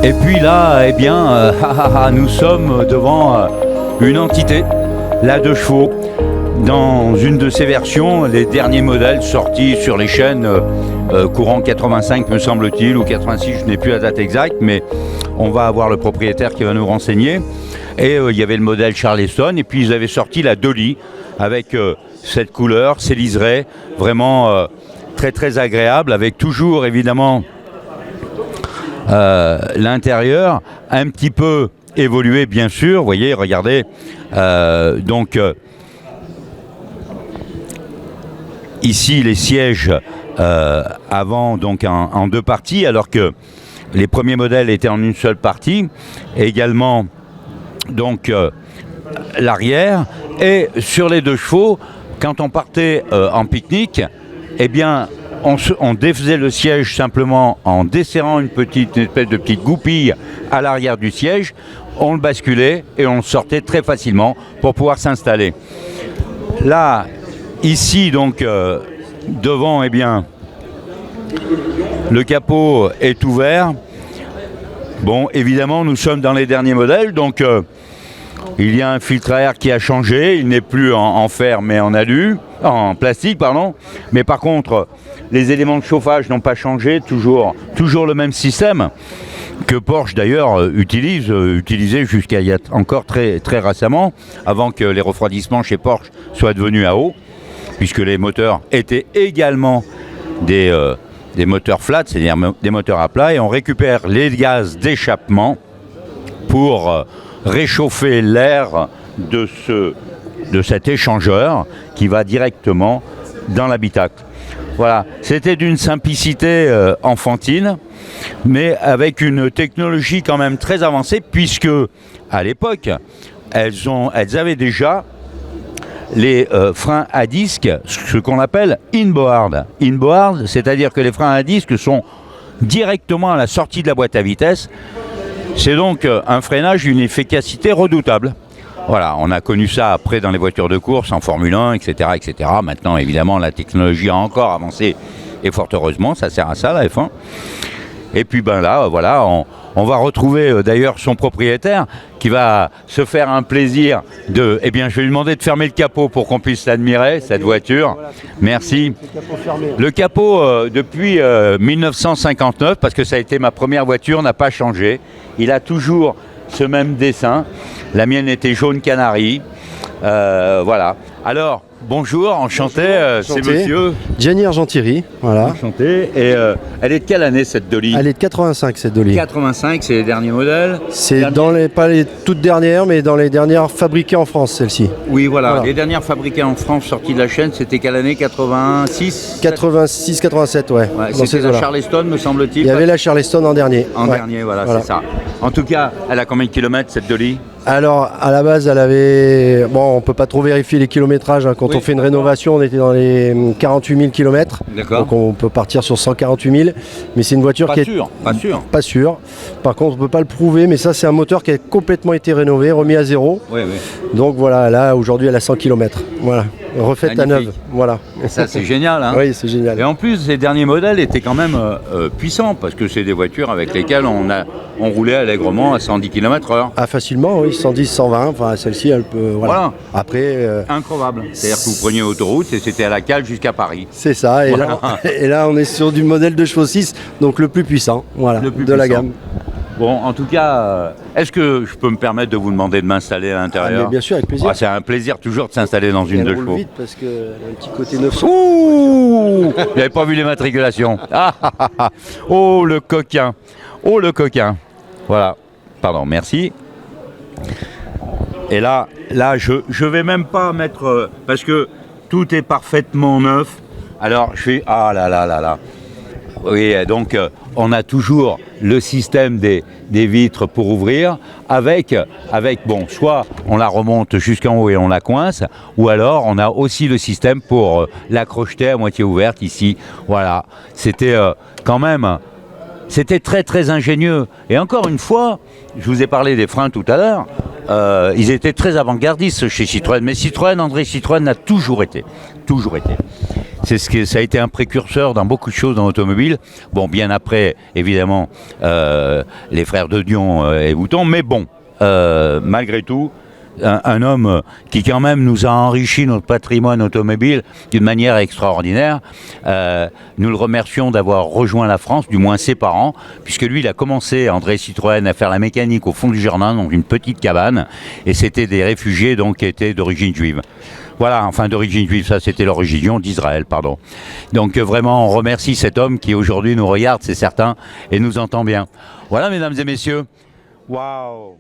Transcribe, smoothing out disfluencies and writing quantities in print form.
Et puis là, eh bien, nous sommes devant une entité, la 2 chevaux, dans une de ses versions, les derniers modèles sortis sur les chaînes courant 85 me semble-t-il, ou 86, je n'ai plus la date exacte, mais on va avoir le propriétaire qui va nous renseigner. Et il y avait le modèle Charleston, et puis ils avaient sorti la Dolly, avec cette couleur, ces liserés, vraiment très très agréable, avec toujours évidemment l'intérieur un petit peu évolué bien sûr, vous voyez, regardez, ici les sièges avant donc en 2 parties, alors que les premiers modèles étaient en une seule partie, et également donc l'arrière, et sur les 2 chevaux, quand on partait en pique-nique, eh bien on défaisait le siège simplement en desserrant une espèce de petite goupille à l'arrière du siège, on le basculait et on le sortait très facilement pour pouvoir s'installer. Là, ici donc devant, eh bien le capot est ouvert. Bon, évidemment nous sommes dans les derniers modèles, donc il y a un filtre à air qui a changé, il n'est plus en fer mais en plastique pardon, mais par contre les éléments de chauffage n'ont pas changé, toujours le même système que Porsche d'ailleurs utilisait jusqu'à il y a encore très, très récemment, avant que les refroidissements chez Porsche soient devenus à eau, puisque les moteurs étaient également des moteurs flat, c'est-à-dire des moteurs à plat, et on récupère les gaz d'échappement pour réchauffer l'air de cet échangeur qui va directement dans l'habitacle. Voilà, c'était d'une simplicité enfantine, mais avec une technologie quand même très avancée, puisque à l'époque, elles avaient déjà les freins à disque, ce qu'on appelle inboard. Inboard, c'est-à-dire que les freins à disque sont directement à la sortie de la boîte à vitesse. C'est donc un freinage d'une efficacité redoutable. Voilà, on a connu ça après dans les voitures de course, en Formule 1, etc., etc. Maintenant, évidemment, la technologie a encore avancé, et fort heureusement, ça sert à ça, la F1. Et puis, ben là, voilà, on va retrouver d'ailleurs son propriétaire qui va se faire un plaisir de... Eh bien, je vais lui demander de fermer le capot pour qu'on puisse l'admirer, cette voiture. Merci. Le capot, depuis 1959, parce que ça a été ma première voiture, n'a pas changé. Il a toujours ce même dessin. La mienne était jaune canari. Voilà. Alors, bonjour, enchanté. C'est monsieur Gianni Argentieri, voilà. Enchanté. Et elle est de quelle année cette Dolly? Elle est de 85 cette Dolly. 85, c'est les derniers modèles. C'est pas les toutes dernières, mais dans les dernières fabriquées en France, celle-ci. Oui, voilà. Les dernières fabriquées en France, sorties de la chaîne, c'était quelle année? 86 86, 87, ouais. C'était la Charleston, me semble-t-il. Il y avait la Charleston en dernier. En dernier, voilà, c'est ça. En tout cas, elle a combien de kilomètres cette Dolly? Alors, à la base, elle avait... Bon, on peut pas trop vérifier les kilométrages. Quand on fait une rénovation, on était dans les 48 000 km. D'accord. Donc, on peut partir sur 148 000. Mais c'est une voiture qui est... Pas sûr. Par contre, on peut pas le prouver. Mais ça, c'est un moteur qui a complètement été rénové, remis à zéro. Oui. Donc, voilà, là, aujourd'hui, elle a 100 km. Voilà. Refaite à neuve. Voilà. Ça, c'est génial. Hein. Oui, c'est génial. Et en plus, les derniers modèles étaient quand même puissants, parce que c'est des voitures avec lesquelles on roulait allègrement à 110 km/h. Ah, facilement, oui. 110, 120, enfin celle-ci elle peut... Voilà. Après... Incroyable. C'est-à-dire que vous preniez autoroute et c'était à la cale jusqu'à Paris. C'est ça, et, voilà. Là on est sur du modèle de chevaux 6, donc le plus puissant, voilà, la gamme. Bon, en tout cas, est-ce que je peux me permettre de vous demander de m'installer à l'intérieur? Bien sûr, avec plaisir. C'est un plaisir toujours de s'installer dans une 2 chevaux. Vite parce que un petit côté 900. Ouh, vous n'avez pas vu les matriculations. Oh le coquin. Oh le coquin. Voilà. Pardon, merci. Et là, je vais même pas mettre... parce que tout est parfaitement neuf. Alors, je fais... Ah là là là là. Oui, donc, on a toujours le système des vitres pour ouvrir avec, bon, soit on la remonte jusqu'en haut et on la coince, ou alors on a aussi le système pour la crocheter à moitié ouverte ici. Voilà. C'était quand même... C'était très très ingénieux. Et encore une fois, je vous ai parlé des freins tout à l'heure, ils étaient très avant-gardistes chez Citroën. Mais Citroën, André Citroën a toujours été. ça a été un précurseur dans beaucoup de choses dans l'automobile. Bon, bien après, évidemment, les frères de Dion et Wouton, mais bon, malgré tout, un homme qui quand même nous a enrichi notre patrimoine automobile d'une manière extraordinaire. Nous le remercions d'avoir rejoint la France, du moins ses parents, puisque lui il a commencé, André Citroën, à faire la mécanique au fond du jardin, dans une petite cabane, et c'était des réfugiés donc qui étaient d'origine juive. Voilà, enfin d'origine juive, ça c'était l'origine d'Israël, pardon. Donc vraiment on remercie cet homme qui aujourd'hui nous regarde, c'est certain, et nous entend bien. Voilà mesdames et messieurs. Waouh!